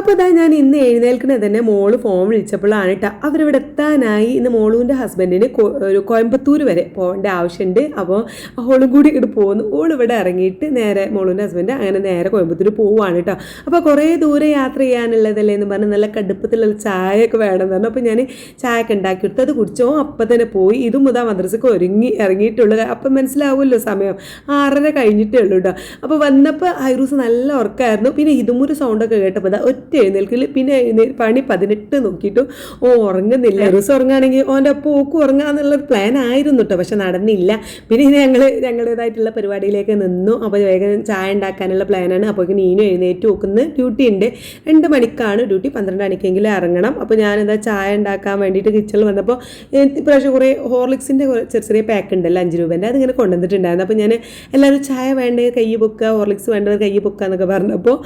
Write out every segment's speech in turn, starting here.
അപ്പോൾ ഇതാ ഞാൻ ഇന്ന് എഴുന്നേൽക്കുന്നത് തന്നെ മോള് ഫോൺ വിളിച്ചപ്പോഴാണ് കേട്ടോ. അവരിവിടെ എത്താനായി. ഇന്ന് മോളുവിൻ്റെ ഹസ്ബൻഡിന് ഒരു കോയമ്പത്തൂർ വരെ പോകേണ്ട ആവശ്യമുണ്ട്. അപ്പോൾ ഓളും കൂടി ഇങ്ങോട്ട് പോകുന്നു. ഓളിവിടെ ഇറങ്ങിയിട്ട് നേരെ മോളുവിൻ്റെ ഹസ്ബൻഡ് അങ്ങനെ നേരെ കോയമ്പത്തൂർ പോവുകയാണ് കേട്ടോ. അപ്പോൾ കുറേ ദൂരെ യാത്ര ചെയ്യാനുള്ളതല്ലേ എന്ന് പറഞ്ഞ് നല്ല കടുപ്പത്തിലുള്ള ചായയൊക്കെ വേണമെന്ന് പറഞ്ഞു. അപ്പോൾ ഞാൻ ചായയൊക്കെ ഉണ്ടാക്കി കൊടുത്ത് അത് കുടിച്ചോ അപ്പം തന്നെ പോയി. ഇതും മുതാ മദ്രസക്ക് ഇറങ്ങിയിട്ടുള്ളൂ. അപ്പം മനസ്സിലാവുമല്ലോ സമയം 6:30 കഴിഞ്ഞിട്ടേ ഉള്ളൂ കേട്ടോ. അപ്പോൾ വന്നപ്പോൾ ഹൈറൂസ് നല്ല ഉറക്കമായിരുന്നു. പിന്നെ ഇതുമൊരു സൗണ്ടൊക്കെ കേട്ടപ്പോൾ ഒറ്റ എഴുന്നേൽക്കൽ. പിന്നെ പണി 18 നോക്കിയിട്ടും ഉറങ്ങുന്നില്ല. ഹൈറൂസ് ഉറങ്ങുകയാണെങ്കിൽ ഓൻ്റെ പോക്ക് ഉറങ്ങാന്നുള്ളൊരു പ്ലാൻ ആയിരുന്നു കേട്ടോ, പക്ഷെ നടന്നില്ല. പിന്നെ ഞങ്ങളുടേതായിട്ടുള്ള പരിപാടിയിലേക്ക് നിന്നു. അപ്പോൾ വേഗം ചായ ഉണ്ടാക്കാനുള്ള പ്ലാനാണ്. അപ്പോൾ നീനും എഴുന്നേറ്റ് നോക്കുന്ന ഡ്യൂട്ടി ഉണ്ട്. 2 മണിക്കാണ് ഡ്യൂട്ടി, 12 മണിക്കെങ്കിലും ഇറങ്ങണം. അപ്പോൾ ഞാനെന്താ ചായ ഉണ്ടാക്കാൻ വേണ്ടിയിട്ട് കിച്ചണിൽ വന്നപ്പോൾ ഇപ്രാവശ്യം കുറേ ഹോർലിക്സിൻ്റെ ചെറിയ പാക്ക് ഉണ്ടല്ലോ 5 രൂപേൻ്റെ, അതിങ്ങനെ കൊണ്ടുവന്നിട്ടുണ്ടായിരുന്നു. അപ്പോൾ ഞാൻ എല്ലാവരും ചായ വേണ്ടത് കൈ പൊക്കുക, ഹോർലിക്സ് വേണ്ടത് കൈ പൊക്കുക എന്നൊക്കെ പറഞ്ഞപ്പോൾ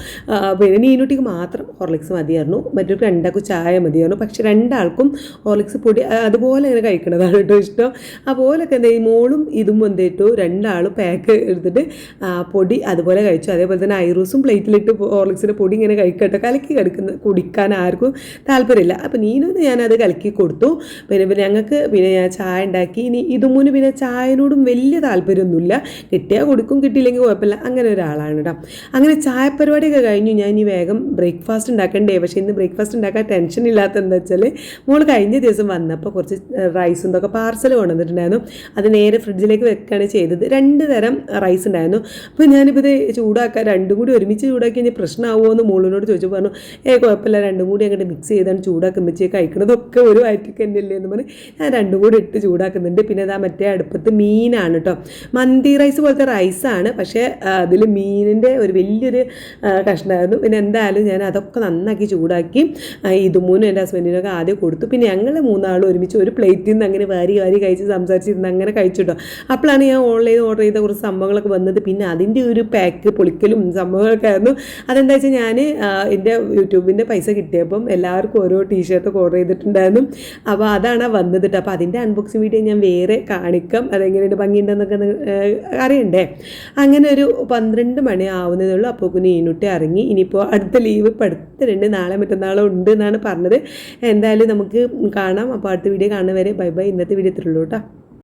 പിന്നെ നീനുട്ടിക്ക് മാത്രം ഹോർലിക്സ് മതിയായിരുന്നു, മറ്റൊരു 2 ചായ മതിയായിരുന്നു. പക്ഷെ 2 ആൾക്കും ഹോർലിക്സ് പൊടി അതുപോലെ ഇങ്ങനെ കഴിക്കണതാണ് കേട്ടോ ഇഷ്ടം. അതുപോലൊക്കെ എന്താ ഈ മോളും ഇതും വന്നിട്ടു 2 ആളും പാക്ക് എടുത്തിട്ട് പൊടി അതുപോലെ കഴിച്ചു. അതേപോലെ തന്നെ ഐറൂസും പ്ലേറ്റിലിട്ട് ഹോർലിക്സിൻ്റെ പൊടി ഇങ്ങനെ കഴിക്കട്ടെ. കലക്കി കുടിക്കാൻ ആർക്കും താല്പര്യമില്ല. അപ്പോൾ നീനൊന്ന് ഞാനത് കലക്കി കൊടുത്തു. പിന്നെ ഞങ്ങൾക്ക് പിന്നെ ഞാൻ ചായ ഉണ്ടാക്കി. ഇനി ഇതുമൂന്ന് പിന്നെ ചായനോടും വലിയ താല്പര്യമൊന്നുമില്ല. കിട്ടിയാൽ കൊടുക്കും, കിട്ടിയില്ലെങ്കിൽ കുഴപ്പമില്ല, അങ്ങനെ ഒരാളാണ് കേട്ടോ. അങ്ങനെ ചായ പരിപാടിയൊക്കെ കഴിഞ്ഞു. ഞാൻ ഇനി വേഗം ബ്രേക്ക്ഫാസ്റ്റ് ഉണ്ടാക്കണ്ടേ. പക്ഷേ ഇന്ന് ബ്രേക്ക്ഫാസ്റ്റ് ഉണ്ടാക്കാൻ ടെൻഷൻ ഇല്ലാത്ത എന്താ വെച്ചാൽ മോൾ കഴിഞ്ഞ ദിവസം വന്നപ്പോൾ കുറച്ച് റൈസും ഇതൊക്കെ പാർസൽ കൊണ്ടുവന്നിട്ടുണ്ടായിരുന്നു. അത് നേരെ ഫ്രിഡ്ജിലേക്ക് വെക്കുകയാണ് ചെയ്തത്. 2 തരം റൈസ് ഉണ്ടായിരുന്നു. അപ്പോൾ ഞാനിപ്പോൾ ഇത് ചൂടാക്കാൻ 2 കൂടി ഒരുമിച്ച് ചൂടാക്കി കഴിഞ്ഞാൽ പ്രശ്നമാവുമോ എന്ന് മോളിനോട് ചോദിച്ചു. പറഞ്ഞു കുഴപ്പമില്ല, 2 കൂടി അങ്ങോട്ട് മിക്സ് ചെയ്താണ് ചൂടാക്കുമ്പോൾ കഴിക്കണതൊക്കെ ഒരു വയറ്റിക്ക് തന്നെയല്ലേ എന്ന് പറഞ്ഞ് ഞാൻ 2 കൂടി ഇട്ട് ചൂടാക്കുന്നുണ്ട്. പിന്നെ അതാ മറ്റേ അടുപ്പത്ത് മീനാണ് കേട്ടോ. മന്തി റൈസ് പോലത്തെ റൈസാണ്, പക്ഷേ അതിൽ മീനിൻ്റെ ഒരു വലിയൊരു കഷ്ണമായിരുന്നു. പിന്നെ എന്തായാലും ഞാൻ അതൊക്കെ നന്നാക്കി ചൂടാക്കി ഇതുമൂന്നും എൻ്റെ ഹസ്ബൻഡിനൊക്കെ ആദ്യം കൊടുത്തു. പിന്നെ ഞങ്ങൾ 3 ആളും ഒരുമിച്ച് ഒരു പ്ലേറ്റിൽ നിന്ന് അങ്ങനെ വാരി കഴിച്ച് സംസാരിച്ചിരുന്ന് അങ്ങനെ കഴിച്ചു കേട്ടോ. അപ്പോഴാണ് ഞാൻ ഓൺലൈൻ ഓർഡർ ചെയ്ത കുറച്ച് സംഭവങ്ങളൊക്കെ വന്നത്. പിന്നെ അതിൻ്റെ ഒരു പാക്ക് പൊളിക്കലും സംഭവങ്ങളൊക്കെ ആയിരുന്നു. അതെന്താ വെച്ചാൽ ഞാൻ എൻ്റെ യൂട്യൂബിൻ്റെ പൈസ കിട്ടിയപ്പം എല്ലാവർക്കും ഓരോ ടീഷർട്ടൊക്കെ ഓർഡർ ചെയ്തിട്ടുണ്ടായിരുന്നു. അപ്പോൾ അതാണ് വന്നത് കേട്ടോ. അപ്പോൾ അതിൻ്റെ അൺബോക്സിങ് വീഡിയോ ഞാൻ വേറെ കാണിക്കാം, അതെങ്ങനെയുണ്ട് ഭംഗിയുണ്ടെന്നൊക്കെ അറിയണ്ടേ. അങ്ങനെ ഒരു 12 മണി ആവുന്നതേ ഉള്ളൂ. അപ്പോൾ നീനുട്ടി ഇറങ്ങി. ഇനിയിപ്പോൾ അടുത്ത ലീവ് ഇപ്പോൾ അടുത്തുണ്ട്, നാളെ മറ്റന്നാളോ ഉണ്ട് എന്നാണ് പറഞ്ഞത്. എന്തായാലും നമുക്ക് കാണാം. അപ്പോൾ അടുത്ത വീഡിയോ കാണുന്നവരെ ബൈ ബൈ. ഇന്നത്തെ വീഡിയോ ഇത്രയുള്ളൂ കേട്ടോ.